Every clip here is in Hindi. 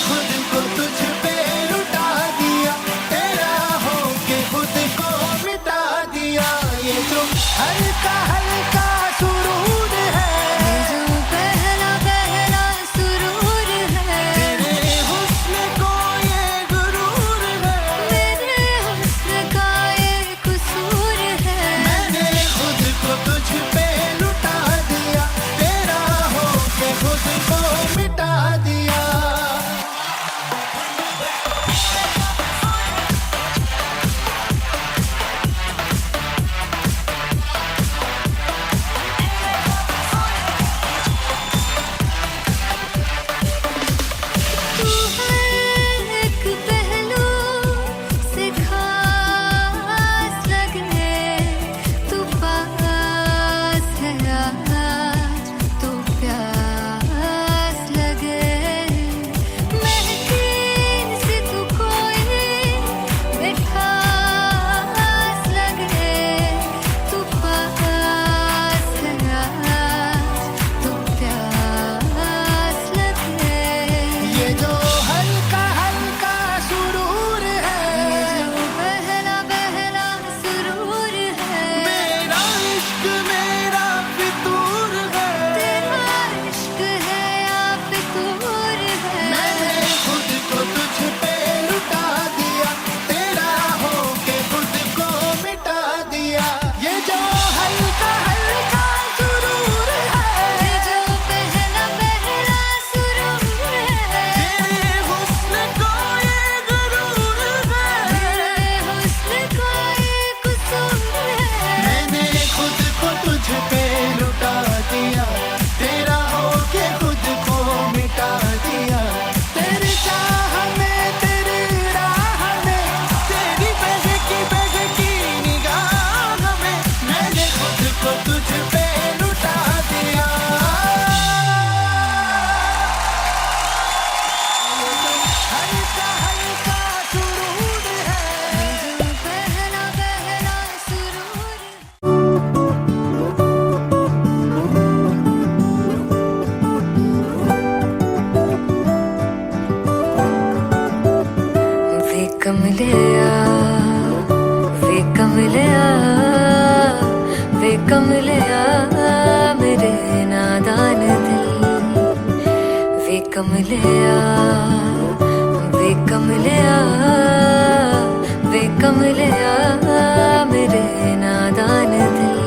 खुद को तुझ पे लुटा दिया, तेरा होके खुद को मिटा दिया। ये जो हल्का हल्का सुरूर है, ये जो पहला पहला सुरूर है, तेरे हुस्न को ये गुरूर है, मेरे हुस्न का ये कसूर है। मैंने खुद को तुझ पे लुटा दिया, तेरा होके खुद को मिटा दिया। तू हर एक पहलू से खास लगे, तू पास है आज तो प्यास लगे। महकी से तू कोई मिठास लगे, तू पास है आज तो प्यास लगे। ये जो हल्का हल्का सुरूर है, ये जो पहला पहला सुरूर है, मेरा इश्क मेरा फितूर है, तेरा इश्क है या फितूर है। मैंने खुद को तुझ पे लुटा दिया, तेरा होके खुद को मिटा दिया। ये जो हल्का हल्का सुरूर है, ये जो पहला पहला सुरूर है, तेरे हुस्न को ये गुरूर है, मेरे हुस्न का ये कसूर है। मैंने खुद को तुझ पे लुटा दिया, तेरा होके खुद को मिटा दिया। तेरी चाह में तेरी राह में, तेरी बहकी निगाह में, मैंने खुद को तुझ पे लुटा दिया। हल्का हल्का सुरूर है, ये जो पहला पहला सुरूर है। वे कमलिया, वे कमलिया, वे कमलिया मेरे नादान दिल। वे कमलिया, वे कमलिया, वे कमलिया मेरे नादान दिल।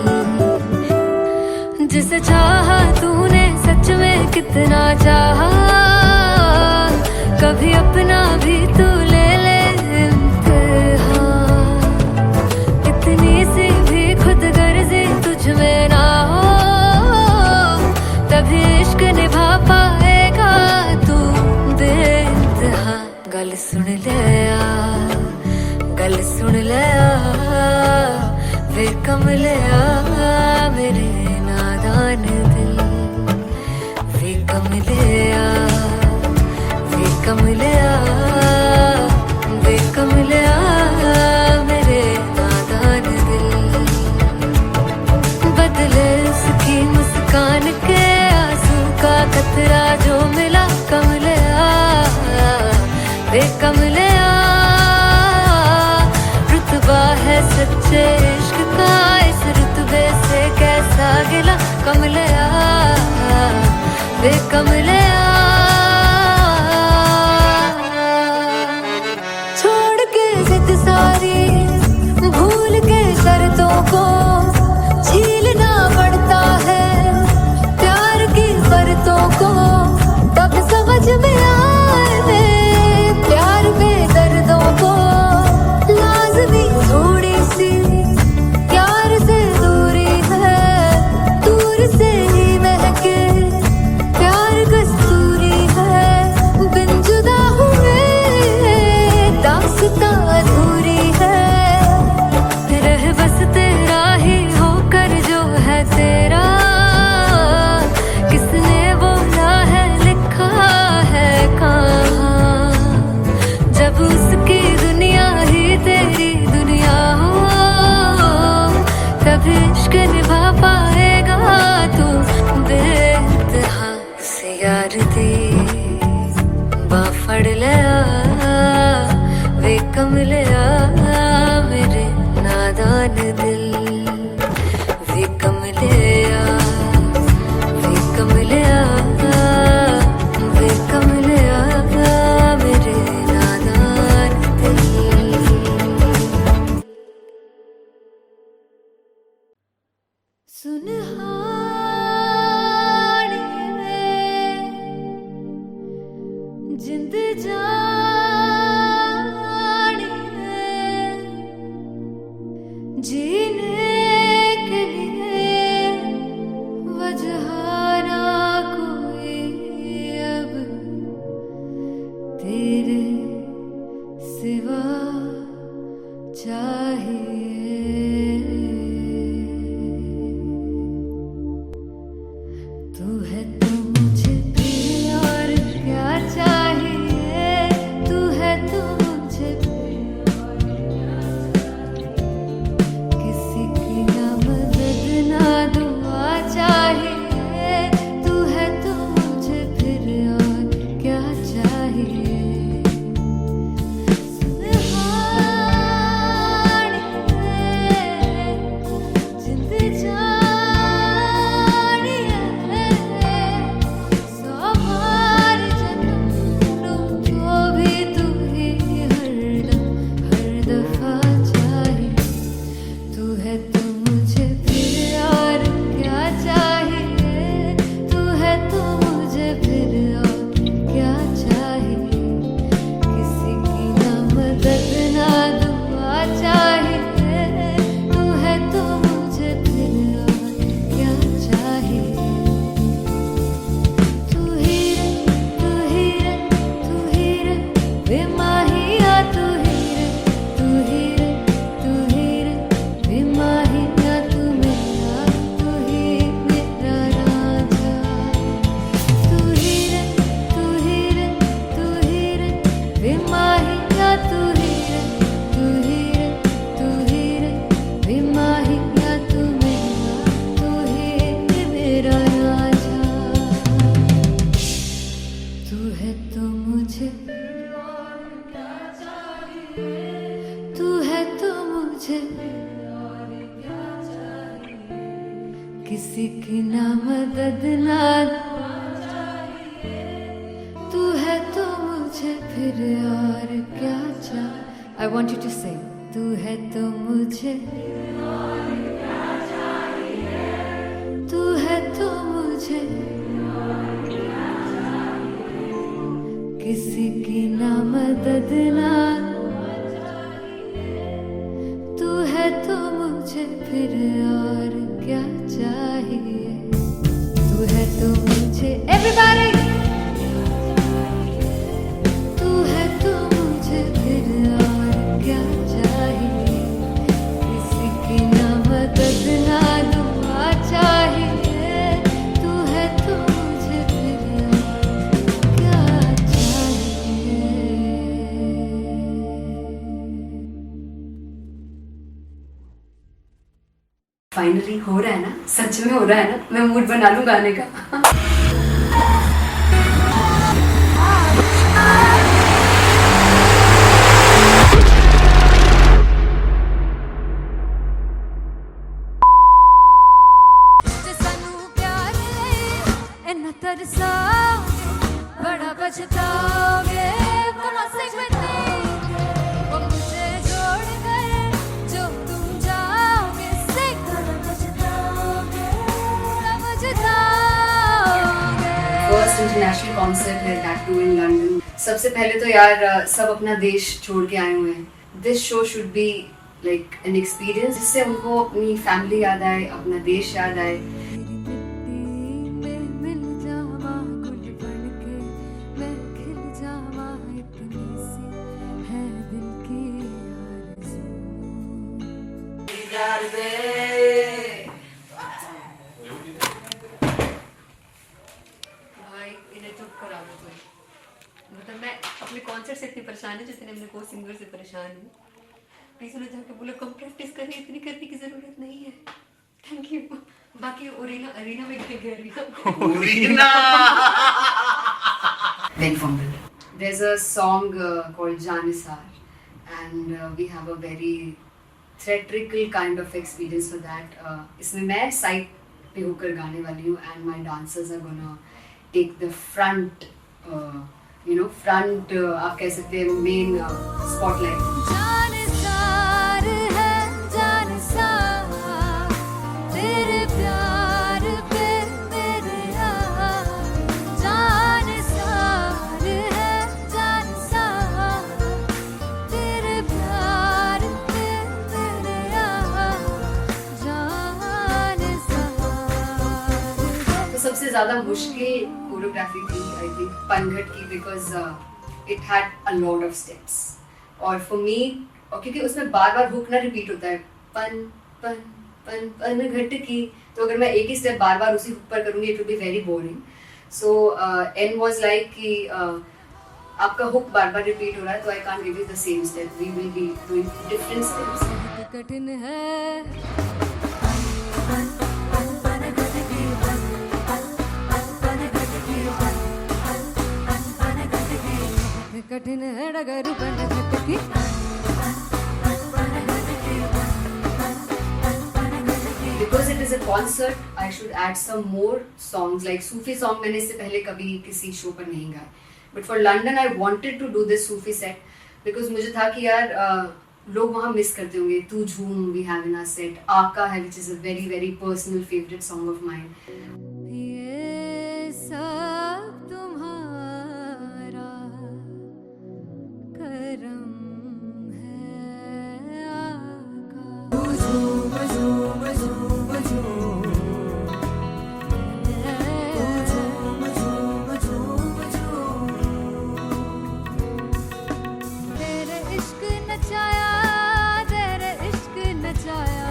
जिसे चाहा तूने सच में कितना चाहा, कभी अपना भी तू ले ले इम्तिहान। इतनी सी भी खुद गर्जी तुझ में ना हो, तभी इश्क निभा पाएगा तू बेइंतहा। गल सुन ले आ, गल सुन ले आ, वे कमलिया मेरे नादान दिल। वे कमलिया, वे कमलिया, वे कमलिया मेरे नादान दिल। बदले उसकी मुस्कान के आंसू का कतरा जो मिला कमलिया, वे कमलिया। रुतबा है सच्चे इश्क का, इस रुतबे से कैसा गिला कमलिया, वे कमलिया। छोड़ के जिद सारी बांह फड़ लिया वे कमलिया मेरे नादान दिल वे कमलिया वे कमलिया वे कमलिया मेरे नादान दिल सुनहानिए जिंद जानिए जीने के लिए वजह ना कोई अब तेरे सिवा चाहिए तू है तो मुझे फिर और क्या चाहिए तू है तो मुझे फिर और क्या चाहिए किसी की ना मदद ना दुआ चाहिए तू है तो मुझे फिर और क्या चाहिए जिंद जानिए सौ बार जन्म लूं तो भी तू ही हरदम हर दफा चाहिए तू है तो मुझे फिर और क्या चाहिए तू है तो मुझे फिर और क्या चाहिए किसी की ना मदद ना दुआ चाहिए तू है तो मुझे फिर और क्या चाहिए तू ही रे तू ही रे तू ही रे बेमाहिया तू ही रे तू ही रे तू ही रे बेमाहिया तू मेरा राजा तू ही रे तू ही रे तू ही रे बेमाहिया तू ही रे तू ही रे तू ही रे बेमाहिया तू ही मेरा राजा तू है तो मुझे तू है तो मुझे किसी की ना मदद ना तू है तो मुझे फिर और क्या चाहिए I want you to sing तू है तो मुझे तू है तो मुझे किसी की ना मदद ना तू है तो मुझे फिर और क्या चाहिए तू है तो मुझे everybody तू है तो मुझे फिर और क्या चाहिए किसी की ना मदद ना दुआ चाहिए तू है तो मुझे फिर और क्या चाहिए फाइनली हो रहा है ना सच में हो रहा है ना मैं मूड बना लूं गाने का जे सानू प्यार लई इन्ना तरसाओगे बड़ा पछताओगे बड़ा सिखते वो मुझे छोड़ कर जो तुम जाओगे सिख बड़ा पछताओगे फर्स्ट इंटरनेशनल कॉन्सर्ट है दैट टू इन लंदन सबसे पहले तो यार सब अपना देश छोड़ के आए हुए हैं this show should be like an experience जिससे उनको अपनी फैमिली याद आए अपना देश याद आए भाई इन्हें चुप करा दो तुम मतलब मैं अपने कॉन्सर्ट से इतनी परेशान हूँ जितने अपने को सिंगर से परेशान हूँ प्लीज उन्हें जाके बोलो कम प्रैक्टिस करिए इतनी करने की जरूरत नहीं है थैंक यू बाकी अरीना में गए arena there's a song called Janisar, and we have a very theatrical kind of experience for that. इसमें मैं साइड पे होकर गाने वाली हूँ, and my dancers are gonna take the front, front आप कह सकते हैं main spotlight. जानिसार है जानिसार, तेरे प्यार पे मेरे यार। जानिसार है जानिसार, तेरे प्यार पे मेरे यार। जानिसार तो सबसे ज़्यादा मुश्किल कोरियोग्राफी थी आई थिंक पनघट की, because it had a lot of steps, और फॉर मी, और क्योंकि उसमें बार बार हुक ना रिपीट होता है, पन पन पन पनघट की, तो अगर मैं एक ही स्टेप बार बार उसी हुक पर करूँगी it will be very boring. So an was like कि आपका हुक बार बार रिपीट हो रहा है, तो I can't give you the same step, we will be doing different steps. कठिन है कठिन है डगर पनघट की. Because it is a concert, I should add some more songs, like Sufi song मैंने इससे पहले कभी किसी शो पर नहीं गाया. But for London I wanted to do this Sufi set because मुझे था कि यार लोग वहाँ मिस करते होंगे. तू झूम we have in our set, आका है which is a very very personal favorite song of mine. ये सब तुम्हारा करम है आका. तेरे इश्क नचाया, तेरे इश्क नचाया,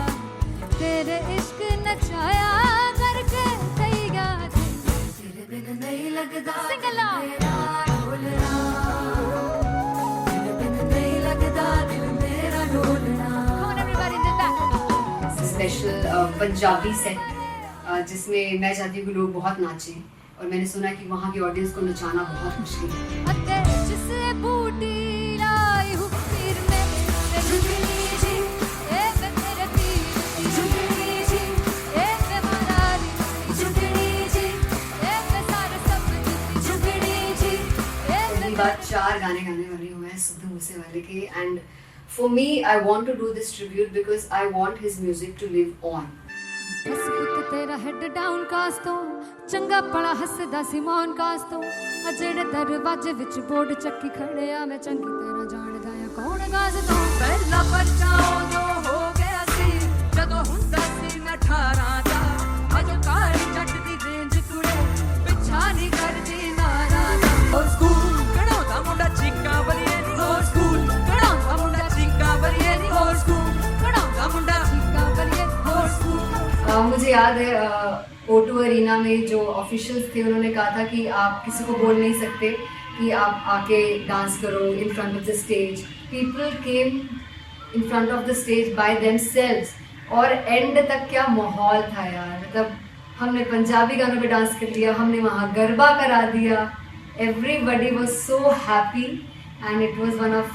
तेरे इश्क नचाया करके सैया तेरे बिन नहीं लगदा मेरा ढोलना, तेरे बिन नहीं लगदा दिल मेरा ढोलना. Come on everybody in the back. Special Punjabi set जिसमें मैं चाहती हूँ कि लोग बहुत नाचें, और मैंने सुना कि वहाँ की ऑडियंस को नचाना बहुत मुश्किल है. अते जिससे बूटी लाई हूँ सिर में, ते झुकनी जी ए पे मेरे तीर की झुकनी जी, ए पे मरारी की झुकनी जी, ए पे सारे सपने की झुकनी जी, ए पे पहली बार 4 गाने गाने वाली हूँ मैं सिद्धू मूसेवाले के, and for me I want to do this tribute because I want his music to live on. बस पुत तेरा हेड डाउन कास तो चंगा बड़ा हसदा सिमोन कास तो आ जेड़े दरवाजे विच बोर्ड चक्की खड़े आ मैं चंगी तरह जानदा आ कौन गाज तो. ਪਹਿਲਾ ਬੱਚਾ ਉਦੋਂ ਹੋ ਗਿਆ ਸੀ ਜਦੋਂ ਹੁੰਦਾ ਸੀ ਮੈਂ 18 ਦਾ, ਅਜੋ ਕਾਲੀ ਜੱਟ ਦੀ ਰੇਂਜ ਕੁੜੇ ਪਿੱਛਾ ਨਹੀਂ ਕਰਦੀ ਨਾਰਾ ਦਾ. ਹੋਰ ਸਕੂਲ ਕਢਾਉਂਦਾ ਮੁੰਡਾ ਚੀਕਾਂ ਬਰੀਏ ਨੀ, ਹੋਰ ਸਕੂਲ ਕਢਾਉਂਦਾ ਮੁੰਡਾ ਚੀਕਾਂ ਬਰੀਏ ਨੀ, ਹੋਰ ਸਕੂਲ ਕਢਾਉਂਦਾ ਮੁੰਡਾ चीका बलिए ਹੋਰ ਸਕੂਲ. मुझे याद है O2 अरीना में जो ऑफिशियल्स थे उन्होंने कहा था कि आप किसी को बोल नहीं सकते कि आप आके डांस करो in front of the stage. People came in front of the stage by themselves, और एंड तक क्या माहौल था यार. मतलब हमने पंजाबी गानों पे डांस कर लिया, हमने वहाँ गरबा करा दिया. Everybody was so happy and it was one of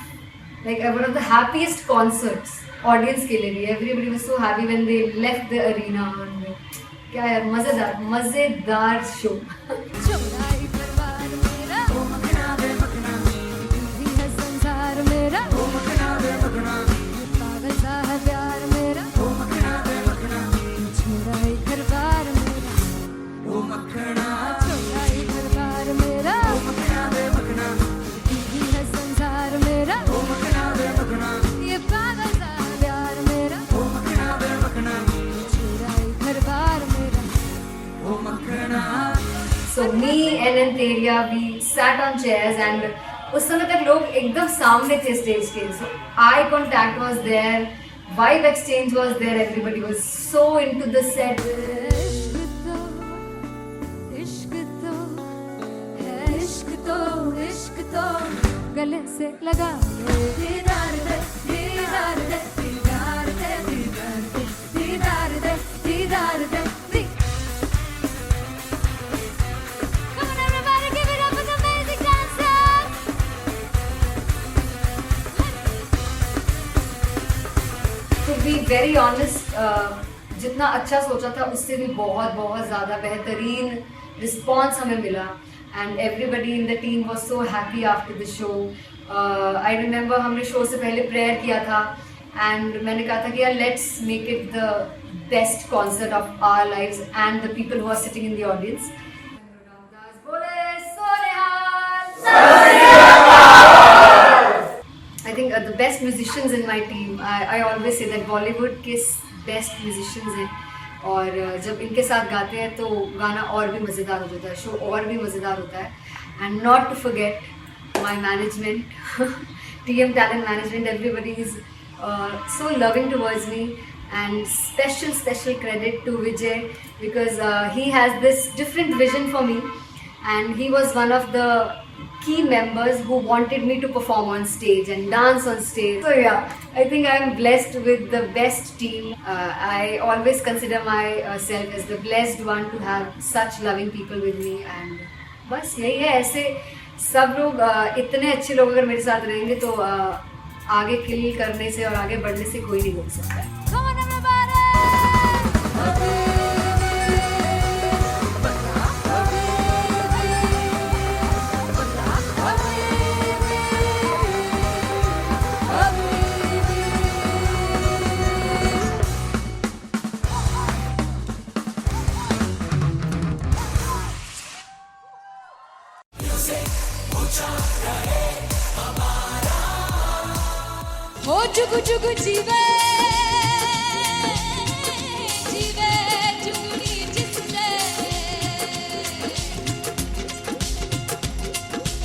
the happiest concerts audience के लिए भी. Everybody was so happy when they left the arena. क्या यार, मजेदार शो. चौड़ाई परिवार मेरा ओ मखना वे मखना, भी है संसार मेरा ओ मखना वे मखना, पागल सा है प्यार मेरा ओ मखना वे मखना, चौड़ाई परिवार मेरा ਉਹ ਮੱਖਣਾ चौड़ाई परिवार मेरा ਉਹ ਮੱਖਣਾ ਵੇ ਮੱਖਣਾ, भी है संसार मेरा ਉਹ ਮੱਖਣਾ ਵੇ ਮੱਖਣਾ, ये पागल सा है प्यार मेरा ਉਹ ਮੱਖਣਾ ਵੇ ਮੱਖਣਾ, चौड़ाई परिवार मेरा. ਉਹ ਮੱਖਣਾ. So me and Antelia, we sat on chairs and उस समय तक लोग एकदम सामने थे स्टेज के. So eye contact was there, vibe exchange was there, everybody was so into the set. इश्क तो है, इश्क तो इश्क तो गले से लगा ले. दीदार दे दीदार दे दीदार दे दीदार दे दीदार दे दीदार दे. Come on everybody, give it up for the amazing dancers. Very honest, जितना अच्छा सोचा था उससे भी बहुत बहुत ज़्यादा बेहतरीन रिस्पॉन्स हमें मिला and everybody in the team was so happy after the show. I remember हमने शो से पहले प्रेयर किया था एंड मैंने कहा था कि यार let's make it the best concert of our lives and the people who are sitting in the audience. I think the best musicians in my team. I always say that Bollywood के best musicians हैं और जब इनके साथ गाते हैं तो गाना और भी मज़ेदार हो जाता है, शो और भी मज़ेदार होता है. And not to forget my management, TM Talent Management. Everybody is so loving towards me, and special credit to Vijay because he has this different vision for me, and he was one of the key members who wanted me to perform on stage and dance on stage. So yeah, I think I'm blessed with the best team. I always consider myself as the blessed one to have such loving people with me, and बस यही है. ऐसे सब लोग इतने अच्छे लोग अगर मेरे साथ रहेंगे तो आगे किल करने से और आगे बढ़ने से कोई नहीं रोक सकता है. Come on everybody! हो जुगु जुगु जीवे जीवे जुगुनी जिसने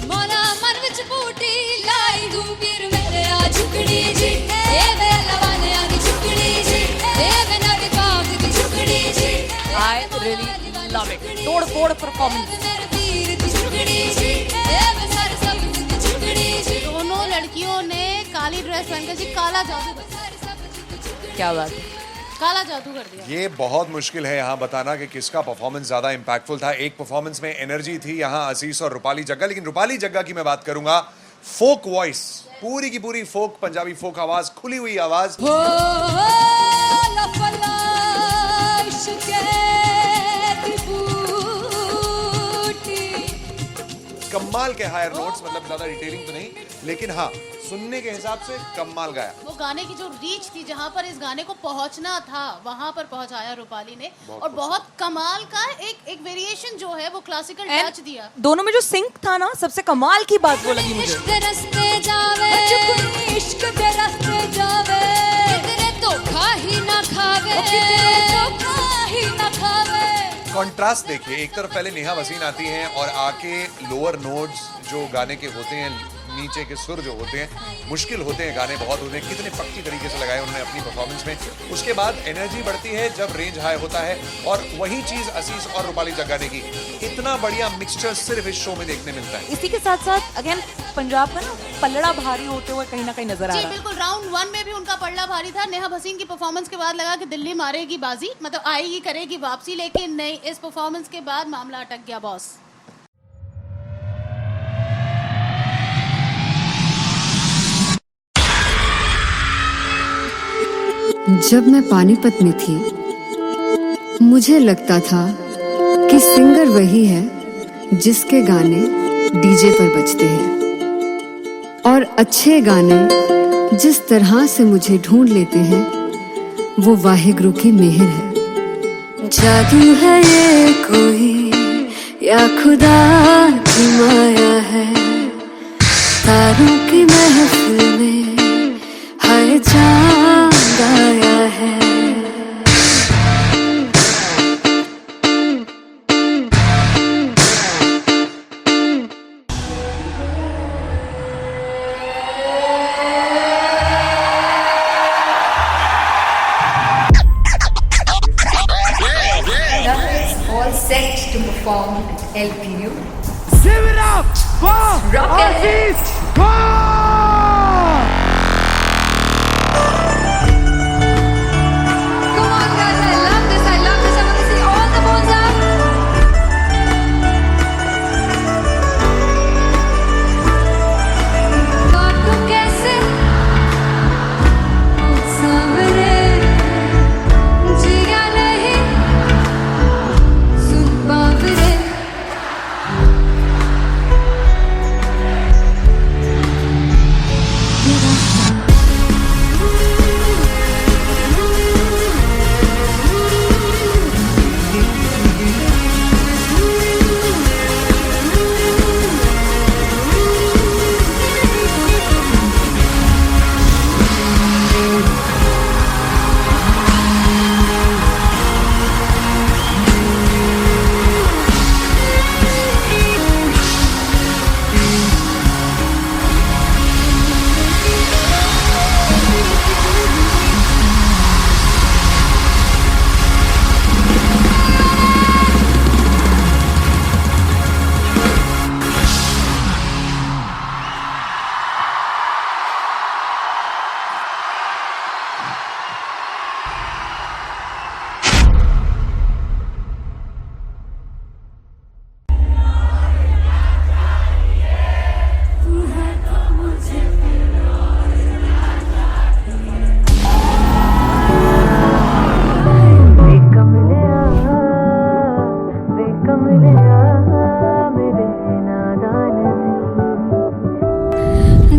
मोला मन विच बूटी लाई गुबीर मेरे आ झुकड़ी जी ए वे लवाने आ दी झुकड़ी जी ए वे नवी बाग दी झुकड़ी जी. I really love it. तोड़ फोड़ परफॉर्मेंस. दोनों लड़कियों ने काली ड्रेस पहनकर जी काला जादू कर दिया. क्या बात है. काला जादू कर दिया. ये बहुत मुश्किल है यहाँ बताना कि किसका परफॉर्मेंस ज्यादा इम्पैक्टफुल था. एक परफॉर्मेंस में एनर्जी थी यहाँ असीस और रूपाली जग्गा, लेकिन रूपाली जग्गा की मैं बात करूंगा. फोक वॉइस, पूरी की पूरी फोक, पंजाबी फोक आवाज, खुली हुई आवाज. कमाल के हायर नोट्स, मतलब ज्यादा डिटेलिंग तो नहीं, लेकिन हाँ सुनने के हिसाब से कमाल गाया. वो गाने की जो रीच थी, जहाँ पर इस गाने को पहुंचना था वहां पर पहुंचाया रूपाली ने. और बहुत कमाल का एक वेरिएशन जो है वो क्लासिकल टच दिया. दोनों में जो सिंक था ना, सबसे कमाल की बात वो लगी मुझे. इश्क दे रस्ते जावे इश्क दे रस्ते जावे कितने धोखा ही ना खावे कितने धोखा ही ना खावे. कॉन्ट्रास्ट देखिए, एक तरफ पहले नेहा वसीन आती हैं और आके लोअर नोट्स जो गाने के होते हैं, नीचे के सुर जो होते हैं, मुश्किल होते हैं, गाने बहुत होते हैं, कितने पक्की तरीके से लगाए उन्होंने अपनी परफॉर्मेंस में. उसके बाद एनर्जी बढ़ती है जब रेंज हाई होता है, और वही चीज असीस और रूपाली जग्गा ने की. इतना बढ़िया मिक्सचर सिर्फ इस शो में देखने मिलता है. इसी के साथ साथ अगेन पंजाब का ना पल्लड़ा भारी होते हुए कहीं ना कहीं नजर आ जी रहा है. बिल्कुल. राउंड 1 में भी उनका पल्ला भारी था. नेहा भसीन की परफॉर्मेंस के बाद लगा कि दिल्ली मारेगी बाजी, मतलब आएगी करेगी वापसी, लेकिन नहीं, इस परफॉर्मेंस के बाद मामला अटक गया बॉस. जब मैं पानीपत में थी मुझे लगता था कि सिंगर वही है जिसके गाने डीजे पर बजते हैं, और अच्छे गाने जिस तरह से मुझे ढूंढ लेते हैं वो वाहिगुरु की मेहर है. जादू है ये कोई या खुदा की माया है, तारों की महफिल में हाय चांद आया है. All set to perform at LPU. Give it up for Rock and Aziz Khan! Come on guys, I love this. I want to see all the balls up. बातों कैसे सांवरे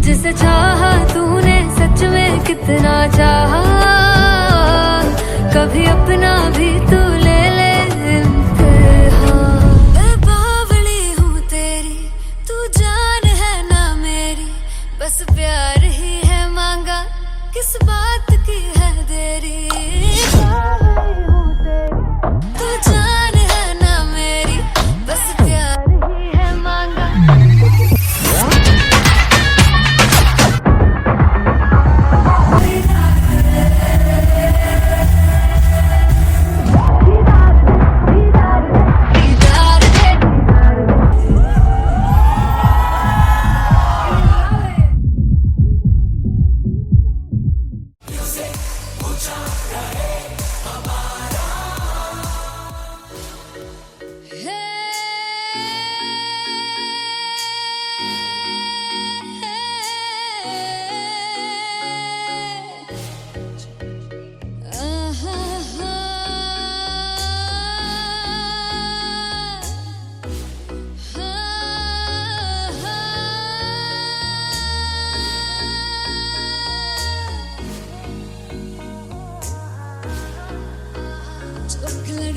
जिसे चाहा तूने सच में कितना चाहा, कभी अपना भी तू ले ले इम्तिहान। मैं बावली हूँ तेरी, तू जान है ना मेरी, बस प्यार ही है मांगा, किस बात की है देरी। बावली हूँ तेरी, तू जान है ना मेरी, बस प्यार ही है मांगा।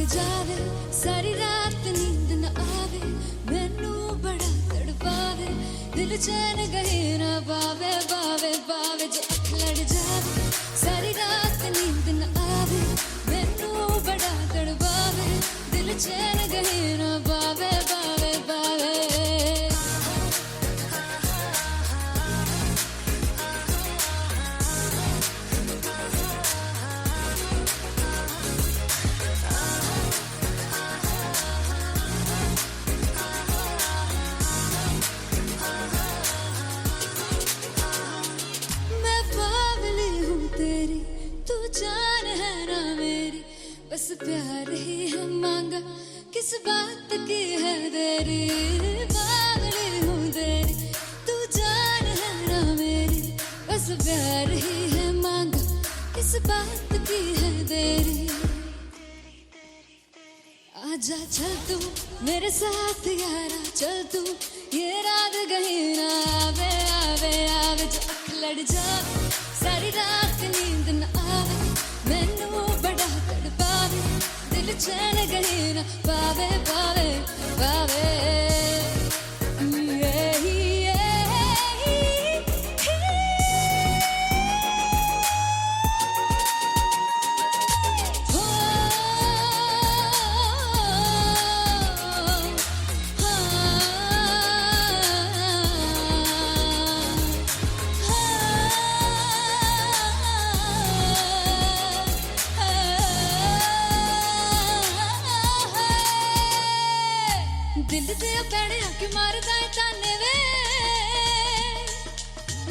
जावे सारी रात नींद न आवे, मैनू बड़ा तड़पावे, दिल चैन गहे ना पावे पावे पावे। जो अख लड़ जावे सारी रात नींद न आवे, मैनू बड़ा तड़पावे, दिल चैन गहे ना पावे पावे पावे। जान है ना मेरी, बस प्यार ही है मांगा, किस बात की है देरी। बावली हूँ तेरी, तू जान है ना मेरी, बस प्यार ही है मांगा, किस बात की है देरी। आजा चल तू मेरे साथ यारा, चल तू ये रात गही ना आवे आवे आवे। जो अख लड़ जावे सारी रात नींद न आवे, मैनू बड़ा तड़पावे, दिल चैन गहे ना पावे पावे पावे। दिल से पैने आके मारदा है ताने वे,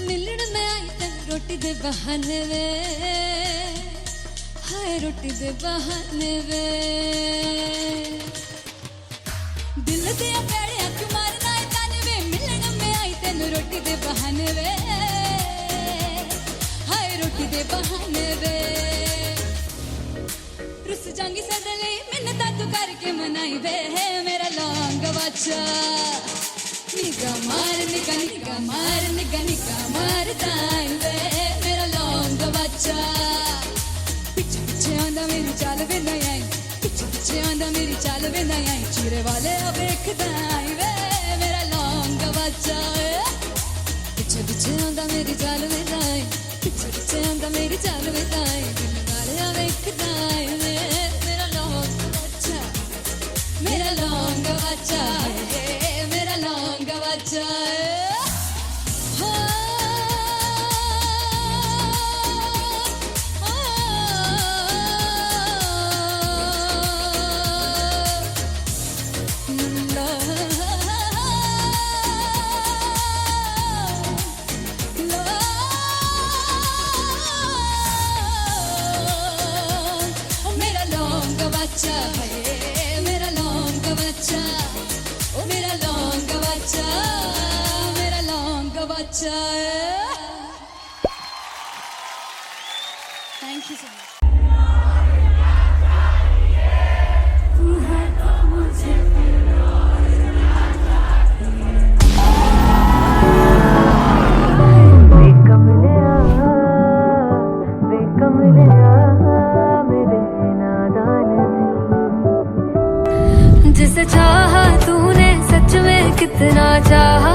मिलन में आई तेन रोटी दे बहाने वे, हाय रोटी दे बहाने वे। दिल से पैने आके मारदा है ताने वे, मिलन में आई तेन रोटी दे बहाने वे, हाय रोटी दे बहाने वे। रुस जांगी सदले मिन्नता तू करके मनाई वे, मेरा लौंग बच्चा निगा मार निगा निगा मार निगा निगा मार दाई वे, मेरा लौंग बच्चा। पीछे पीछे आंदा मेरी चाल वे ना आई, पीछे पीछे आंदा मेरी चाल वे ना आई, चीरे वाले वेख दाई वे, मेरा लौंग बच्चा। पीछे पीछे आंदा मेरी चाल वे ना आई, पीछे पीछे आंदा मेरी चाल वे ना आई, दिल वाले वेख दाई वे, मेरा लौंग बच्चा, मेरा लौंग बच्चा है, मेरा लौंग बच्चा है। मेरा लौंग बच्चा है, मेरा लौंग बच्चा, ओ मेरा लौंग बच्चा, मेरा लौंग बच्चा। Thank you so much. कितना चाहा,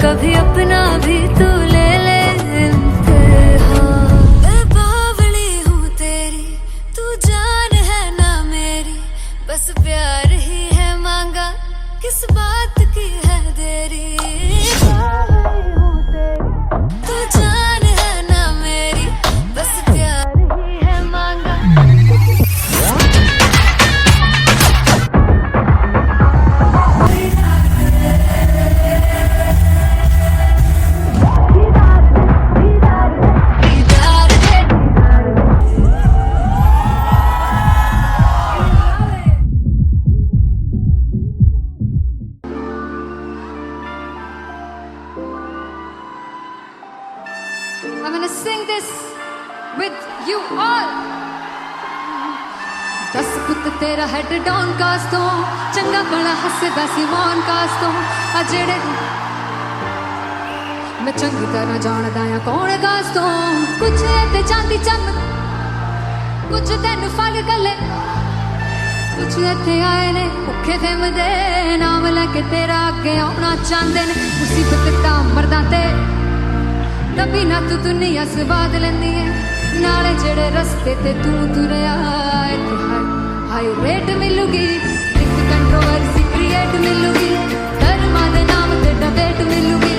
कभी अपना भी तू ले ले इम्तिहान। मैं बावली हूँ तेरी, तू जान है ना मेरी, बस प्यार ही है मांगा, किस बात की है देरी। बावली हूँ तेरी, तू जान है ना मेरी, बस प्यार ही है मांगा। I'm gonna sing this with you all. दस पुत तेरा हेड डाउन कास तो, चंगा बड़ा हसदा सी मौन कास तो, आ जेड़े मैं चंगी तरह जानदा आ कौन कास तो। कुछ ते चांदी चमक, कुछ तेन फल गले, कुछ इत्थे आए ने भुखे फिमदे, नाम लैके तेरा अगे आउणा चाहंदे ने। मुसीबत दा मरदा ते तभी ना तू दुनिया स्वाद लेंदी है, नाले जेड़े रस्ते ते तू तुरया, इत्थे हाई रेट मिलूगी, एक कंट्रोवर्सी क्रिएट मिलूगी, धर्मा दे नाम ते डिबेट मिलूगी,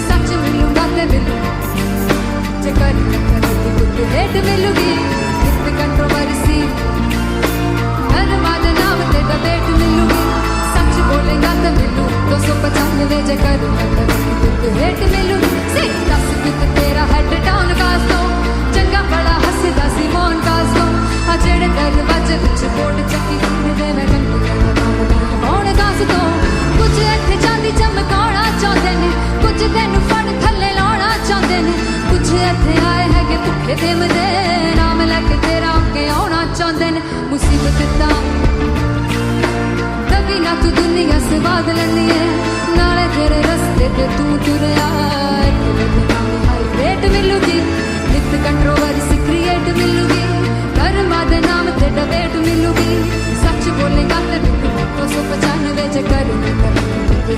सच मिलूगा ते मिलू जे कर ते हेट मिलूगी, एक कंट्रोवर्सी धर्मा दे नाम ते डिबेट मिलूगी, सच बोलेगा ते मिलू 295 जे कर ते हेट मिलूगी। से दस पुत तेरा हेड डाउन कास तो, चंगा बड़ा हसदा सी मौन कास तो, आ जेड़े दरवाजे विच बोर्ड चक्की दे मैं गंदी तेरा काम कौन कास तो। कुछ इत्थे चांदी चमकाउणा चाहंदे ने, कुछ तेनू फड़ थल्ले लाउणा चाहंदे ने, कुछ इत्थे आए हैगे भुखे फिमदे, नाम लैके तेरा अगे आउणा चाहंदे ने। मुसीबत दा तभी ना तू दुनिया स्वाद लैंदी है, नाले तेरे रस्ते ते तू तुरया, हाई रेट मिलूगी, नित कंट्रोवर्सी क्रिएट मिलूगी, धर्मा दे नाम ते डिबेट मिलूगी, सच बोलेगा ते मिलू 295 जे कर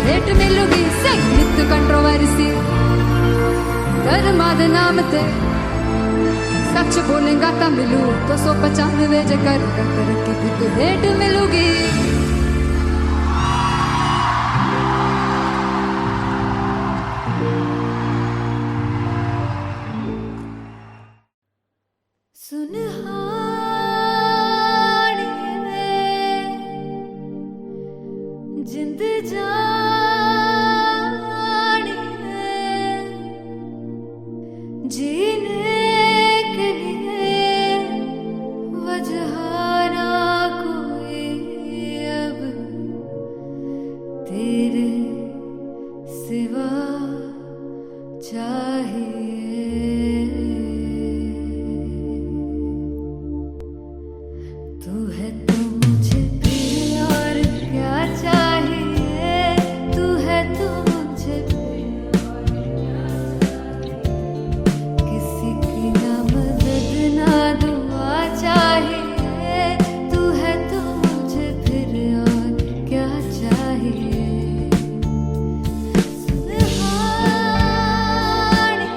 रेट मिलूगी। से नित कंट्रोवर्सी धर्मा दे नाम ते, सच बोलेगा ता मिलू 295 जे कर रेट मिलूगी। सुनहानी जिंद जानी जीने के लिए वजह ना कोई अब तेरे सिवा चाहिए। तू है तो मुझे प्रिय और क्या चाहिए, तू है तो मुझे प्रिय और क्या चाहिए। किसी की ना मदद ना दुआ चाहिए, तू है तो मुझे फिर और क्या चाहिए। सुनहानी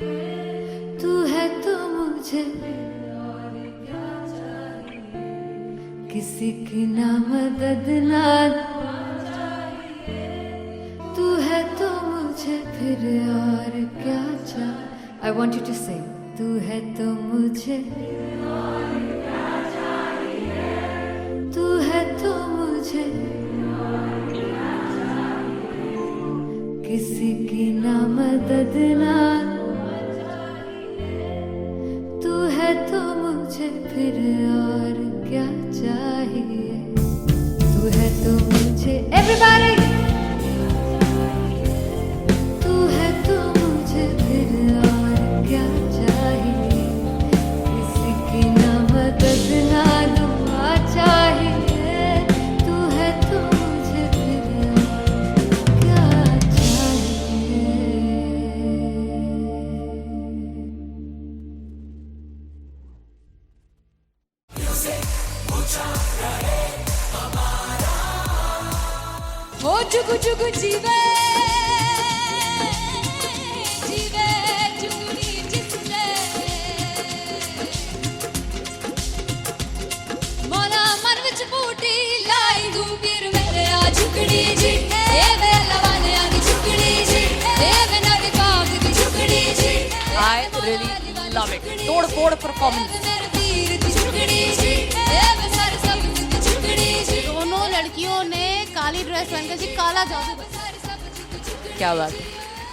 तू है तो मुझे किसी की ना मदद ना तू है तो मुझे फिर और क्या चाह I want you to sing तू है तो मुझे तू है तो मुझे किसी की ना मदद ना तू है तो मुझे फिर और क्या चाहिए तू है तो मुझे everybody तू है तो मुझे फिर और क्या चाहिए किसी की ना मदद ना दुआ चाहिए तू है तो मुझे फिर और क्या चाहिए हो जुगु जुगु जीवे जीवे जुगनी जिसने मोला मन विच बूटी लाई गुबीर मेरे आ झुकड़ी जी ए वे लवाने आ दी झुकड़ी जी ए वे नदी बाग दी झुकड़ी जी I really love it. तोड़-फोड़ performance. मेरे वीर दी झुकड़ी जी ए वे सर सब दी झुकड़ी जी दोनों लड़कियों ने काली ड्रेस पहनकर जी काला जादू कर दिया। क्या बात है।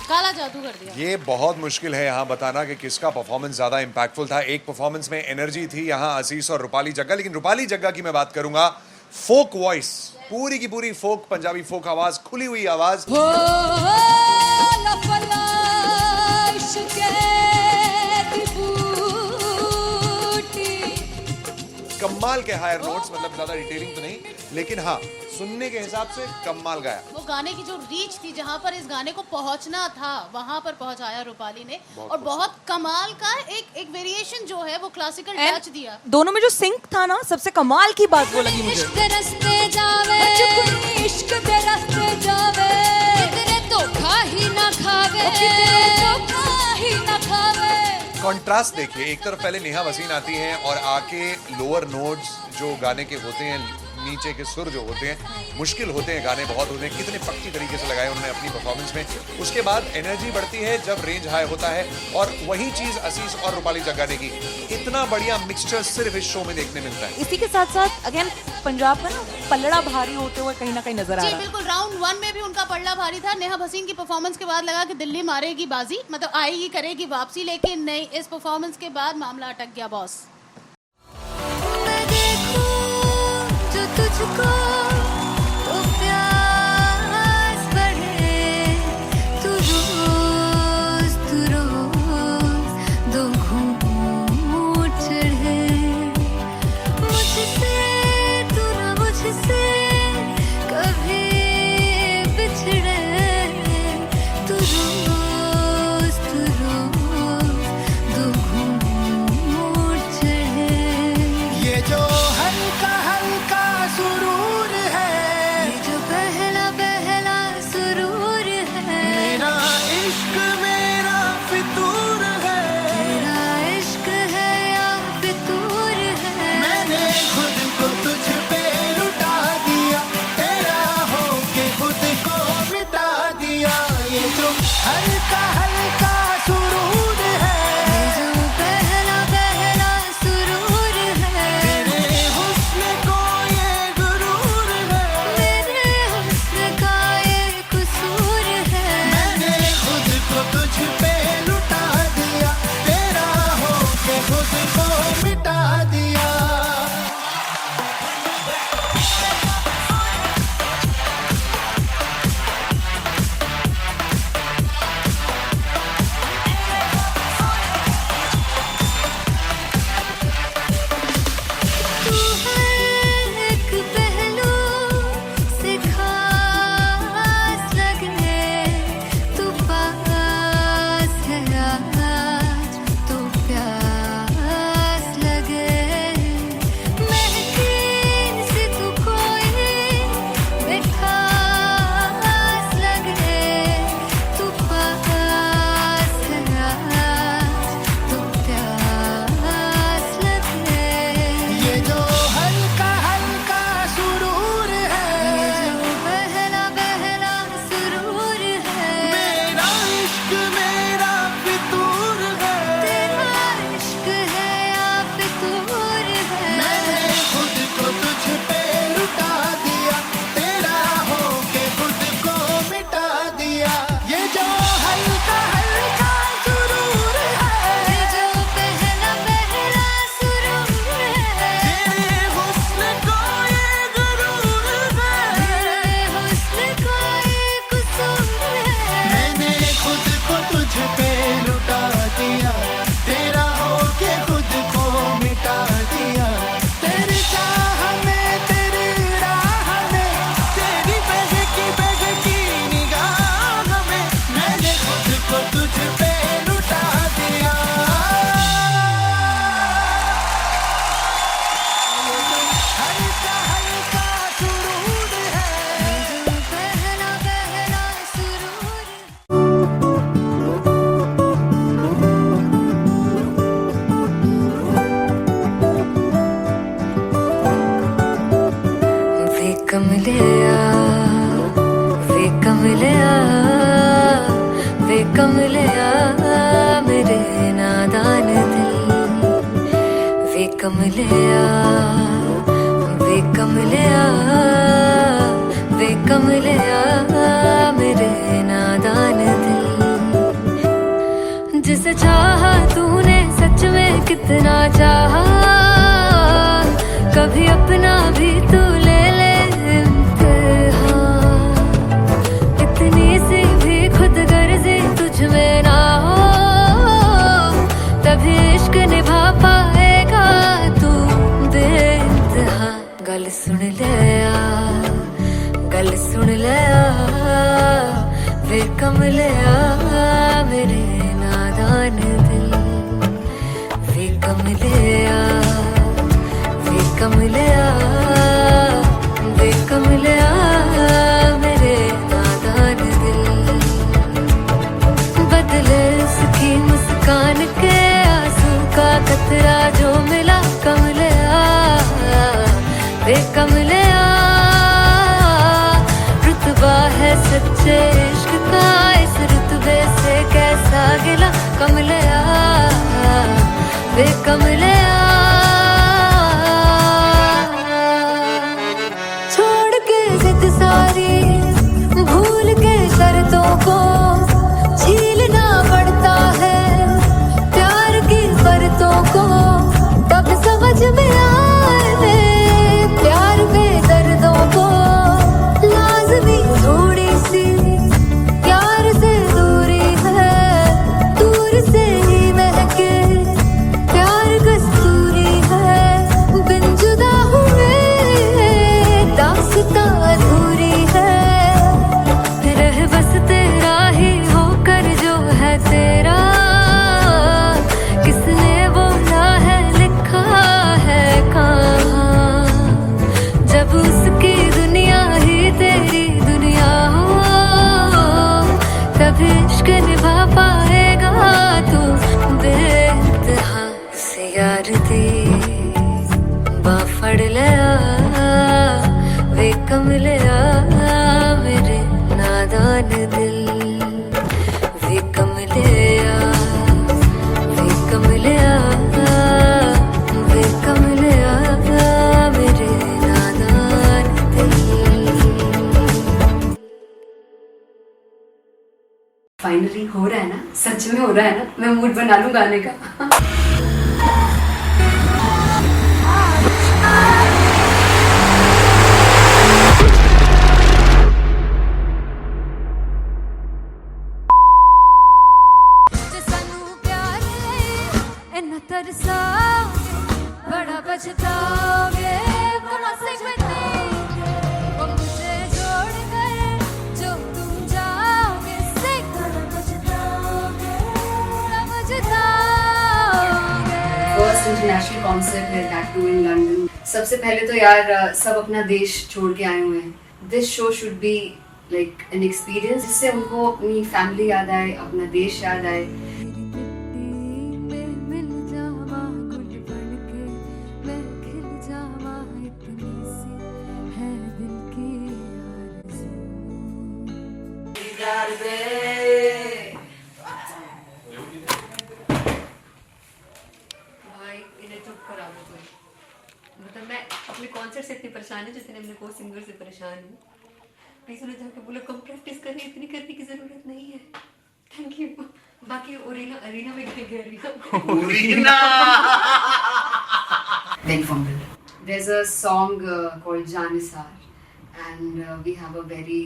काला जादू कर दिया। ये बहुत मुश्किल है यहाँ बताना कि किसका परफॉर्मेंस ज्यादा इंपैक्टफुल था। एक परफॉर्मेंस में एनर्जी थी यहाँ असीस और रूपाली जग्गा, लेकिन रूपाली जग्गा की मैं बात करूंगा फोक वॉइस, पूरी की पूरी फोक, पंजाबी फोक आवाज, खुली हुई आवाज। हो लफला इश्क़े दी बूटी कमाल के हायर नोट्स, मतलब ज्यादा डिटेलिंग तो नहीं, लेकिन हाँ सुनने के हिसाब से कमाल गाया। वो गाने की जो रीच थी, जहाँ पर इस गाने को पहुंचना था वहां पर पहुंचाया रूपाली ने, और बहुत कमाल का एक वेरिएशन जो है वो क्लासिकल And टच दिया। दोनों में जो सिंक था ना, सबसे कमाल की बात वो लगी मुझे। इश्क दे रास्ते जावे इश्क दे रास्ते जावे कितने धोखा ही ना खावे धोखा ही ना खावे। कॉन्ट्रास्ट देखिए, एक तरफ पहले नेहा वसीन आती हैं और आके लोअर नोट्स जो गाने के होते हैं, नीचे के सुर जो होते हैं, मुश्किल होते हैं, गाने बहुत होते हैं, कितने पक्की तरीके से लगाए उन्होंने अपनी परफॉर्मेंस में। उसके बाद एनर्जी बढ़ती है जब रेंज हाई होता है, और वही चीज असीस और रूपाली जग्गा ने की। इतना बढ़िया मिक्सचर सिर्फ इस शो में देखने मिलता है। इसी के साथ साथ अगेन पंजाब का ना पलड़ा भारी होते हुए कहीं ना कहीं नजर आ जी रहा है। बिल्कुल, राउंड 1 में भी उनका पलड़ा भारी था। नेहा भसीन की परफॉर्मेंस के बाद लगा कि दिल्ली मारेगी बाजी, मतलब आएगी, करेगी वापसी, लेकिन नहीं, इस परफॉर्मेंस के बाद मामला अटक गया बॉस। मैं देखूं जो तुझको तो प्यास बढ़े तू रोज दो घूंट चढ़े मुझसे तू ना मुझसे कभी बिछड़े तू रोज दो घूंट चढ़े ये जो हल्का हल्का सुरूर कमलिया वे कमलिया वे कमलिया मेरे नादान दिल, जिसे चाहा तूने सच में कितना चाहा, कभी अपना भी तू ले ले इम्तिहान, इतनी सी भी खुद गर्जी तुझ में ना हो, तभी इश्क निभा पाएगा तू बेइंतहा। गल सुन लिया गल सुन लिया वे कमलिया मेरे नादान दिल, वे कमलिया वे कमलिया वे कमलिया मेरे नादान दिल, बदले उसकी मुस्कान के आंसू का कतरा जो मिला कमलिया वे कमलिया, रुतबा है सच्चे इश्क का इस रुतबे से कैसा गिला कमलिया वे कमलिया, छोड़ के जिद सारी भूल के शर्तों को झीलना पड़ता है प्यार की शर्तों को, तब समझ में आए प्यार में दर्दों को, लाज़मी थोड़ी सी प्यार से दूरी है, दूर से ही महके प्यार कस्तूरी है, बिन जुदा हुए दास्तां अधूरी है, रह बस तेरा ही होकर जो है तेरा, किसने बोला है लिखा है कहाँ, जब उसकी दुनिया ही तेरी दुनिया हो, तभी इश्क निभा पाएगा तू बेइंतहा। से यार दी बाफड़ लिया वे कमलिया मेरे नादान दिल, वे कमलिया वे कमलिया वे कमलिया मेरे नादान दिल। फाइनली हो रहा है ना, सच में हो रहा है ना, मैं मूड बना लूं गाने का। जे सानू प्यार इन्ना तरसा बड़ा पछताओगे, कहाँ से बने वो मुझे छोड़ कर जो तुम जाओगे, से बड़ा पछताओगे पछताओगे। फर्स्ट इंटरनेशनल कॉन्सर्ट है दैट टू इन लंदन। सबसे पहले तो यार सब अपना देश छोड़ के आए हुए हैं। This show should be like an experience, जिससे उनको अपनी फैमिली याद आए, अपना देश याद आए। मिल जावा गुल बन के मैं खिल जावा, इतनी सी है दिल की आरज़ू। भाई इन्हें चुप करा दो कोई। मतलब मैं अपने कॉन्सर्ट से इतनी परेशान हूँ जितने अपने को सिंगर से परेशान हूँ। प्लीज उन्हें जाके बोलो कम प्रैक्टिस करनी, इतनी करने की जरूरत नहीं है। Thank you. बाकी अरीना में गए arena Big fumble. There's a song called Janisar, and we have a very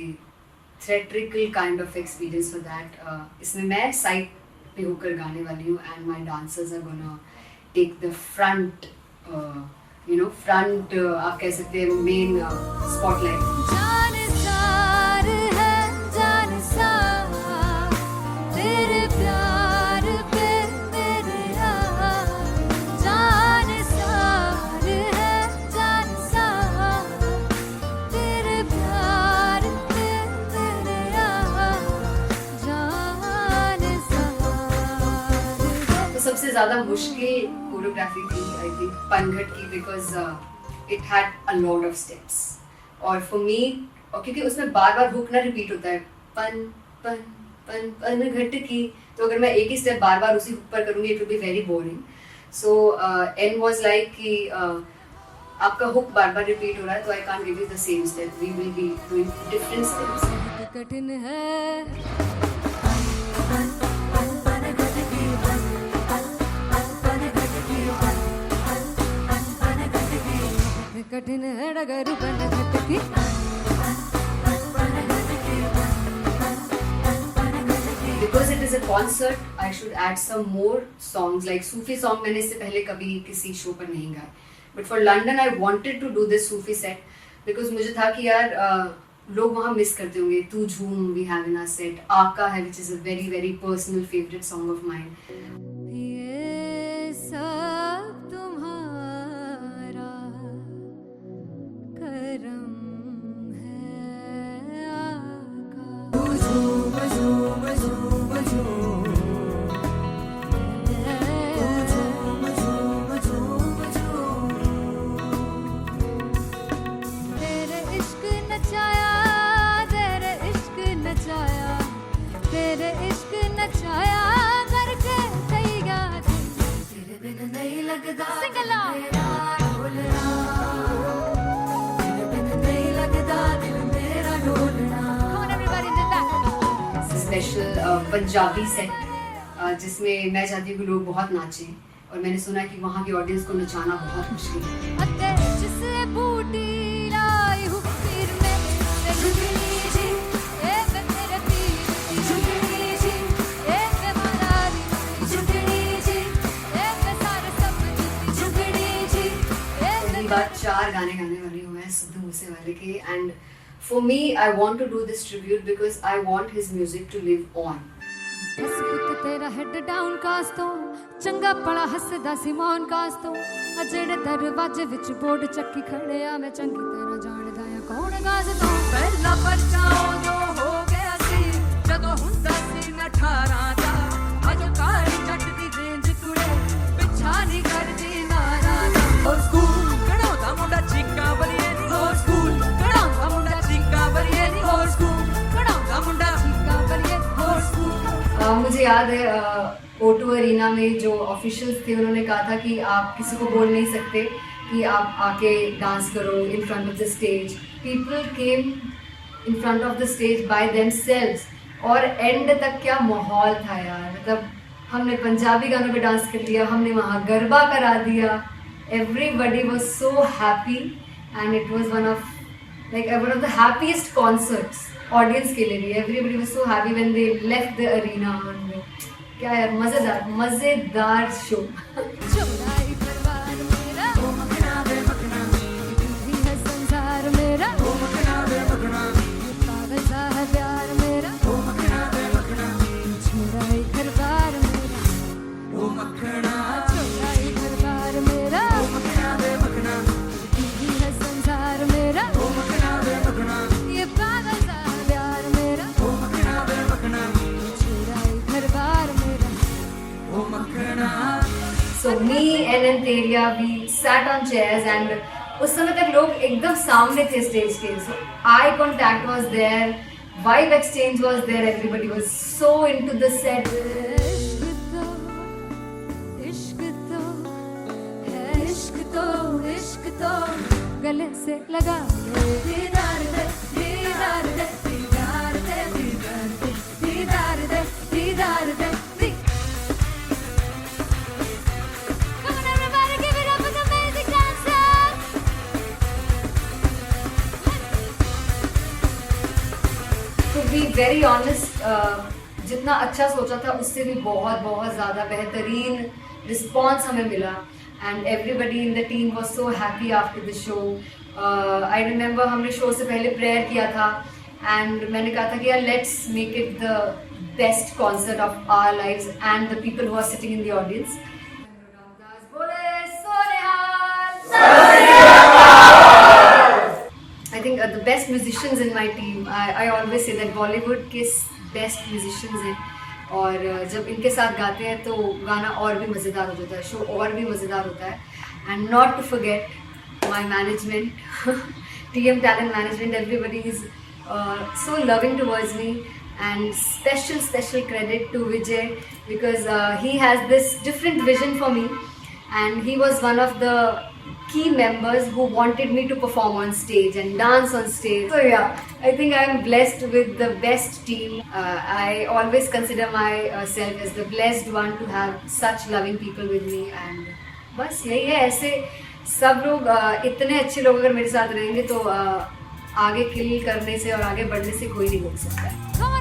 theatrical kind of experience for that. इसमें मैं साइड पे होकर गाने वाली हूँ, and my dancers are gonna take the front, front आप कह सकते हैं main spotlight. जानसार है जानसार तेरे प्यार पे मेरे यार, जानसार है जानसार तेरे प्यार पे मेरे यार, जानसार। तो सबसे ज़्यादा मुश्किल कोरियोग्राफी थी आई थिंक पनघट की, because it had a lot of steps, और फॉर मी, और क्योंकि उसमें बार बार हुक ना रिपीट होता है, पन पन पन पन घट की, तो अगर मैं एक ही स्टेप बार बार उसी हुक पर करूँगी it will be very boring. So N was like कि आपका हुक बार बार रिपीट हो रहा है, तो I can't give you the same step, we will be doing different steps. कठिन है कठिन है डगर बन घटकी Because it is a concert, I should add some more songs like Sufi song. मैंने इससे पहले कभी किसी शो पर नहीं गाया. But for London, I wanted to do this Sufi set because मुझे था कि यार लोग वहाँ मिस करते होंगे. तू झूम we have in our set. आका है which is a very very personal favorite song of mine. ये सब तुम्हारा करम है आका तेरे इश्क नचाया तेरे इश्क नचाया तेरे इश्क नचाया करके तैया तेरे बिन नहीं लगदा सिंगला ढोलना तेरे बिन नहीं लगदा दिल मेरा ढोलना. Come on everybody did that. Special Punjabi set जिसमें मैं चाहती हूँ कि लोग बहुत नाचें, और मैंने सुना कि वहाँ की ऑडियंस को नचाना बहुत मुश्किल है. अते जिसे बूटी लाई हूँ पीर में ते झुगनी जी ए वे मेरे पीर की झुगनी जी ए वे मरारी झुगनी जी ए वे सारे सब की झुगनी जी ए पहली बार 4 गाने गाने वाली हूँ मैं सिद्धू मूसेवाले के, and for me I want to do this tribute because I want his music to live on. बस पुत तेरा हेड डाउन कास तो चंगा पड़ा हसदा सी मौन कास तो आ जेड़े दरवाजे विच बोर्ड चक्की खड़े आ मैं चंगी तरह जानदा आ कौन गाज तो ਪਹਿਲਾ ਪਰਚਾ ਉਦੋਂ ਹੋ ਗਿਆ ਸੀ ਜਦੋਂ ਹੁੰਦਾ ਸੀ ਮੈਂ 18 ਦਾ ਅਜੋ ਕਾਲੀ ਜੱਟ ਦੀ ਰੇਂਜ ਕੁੜੇ ਪਿੱਛਾ ਨਹੀਂ ਕਰਦੀ ਨਾਰਾ ਦਾ ਹੋ ਸਕੂਲ ਕਢਾਉਂਦਾ ਮੁੰਡਾ ਚੀਕਾਂ ਬਲੀਏ ਨੀ ਹੋ ਸਕੂਲ ਕਢਾਉਂਦਾ ਮੁੰਡਾ ਚੀਕਾਂ ਬਲੀਏ ਨੀ ਹੋ ਸਕੂਲ ਕਢਾਉਂਦਾ ਮੁੰਡਾ का बलिए ਹੋ ਸਕੂਲ. मुझे याद है O2 अरीना में जो ऑफिशियल्स थे उन्होंने कहा था कि आप किसी को बोल नहीं सकते कि आप आके डांस करो in front of the stage. People came in front of the stage by themselves, और एंड तक क्या माहौल था यार. मतलब हमने पंजाबी गानों पे डांस कर लिया, हमने वहाँ गरबा करा दिया. Everybody was so happy and it was one of the happiest concerts audience के लिए भी. Everybody was so happy when they left the arena. क्या यार मजेदार शो. चौड़ाई परिवार मेरा ओ मखना वे मखना भी है संसार मेरा ओ मखना वे मखना पागल सा है प्यार मेरा ओ मखना वे मखना चौड़ाई परिवार मेरा ओ मखना चौड़ाई परिवार मेरा ओ मखना वे मखना भी है संसार मेरा ओ मखना वे मखना ये पागल सा है प्यार मेरा ओ मखना वे मखना चौड़ाई परिवार मेरा. So me and Anteria, we sat on chairs and उस समय तक लोग एकदम सामने थे स्टेज के. So eye contact was there, vibe exchange was there, everybody was so into the set. इश्क तो है इश्क तो गले से लगा दीदार दे दीदार दे दीदार दे दीदार दे दीदार दे दीदार दे. Come on everybody, give it up for the amazing dancers. To be very honest, जितना अच्छा सोचा था उससे भी बहुत ज़्यादा बेहतरीन रिस्पॉन्स हमें मिला. And everybody in the team was so happy after the show. I remember हमने शो से पहले प्रेयर किया था एंड मैंने कहा था कि यार let's make it the best concert of our lives and the people who are sitting in the audience. I think the best musicians in my team, I always say that Bollywood के best musicians हैं, और जब इनके साथ गाते हैं तो गाना और भी मज़ेदार हो जाता है, शो और भी मज़ेदार होता है. And not to forget my management, TM Talent Management, everybody is so loving towards me, and special credit to Vijay because he has this different vision for me and he was one of the key members who wanted me to perform on stage and dance on stage. So yeah, I think I'm blessed with the best team. I always consider myself as the blessed one to have such loving people with me, and बस यही है. ऐसे सब लोग इतने अच्छे लोग अगर मेरे साथ रहेंगे तो आगे किल करने से और आगे बढ़ने से कोई नहीं रोक सकता है. Come on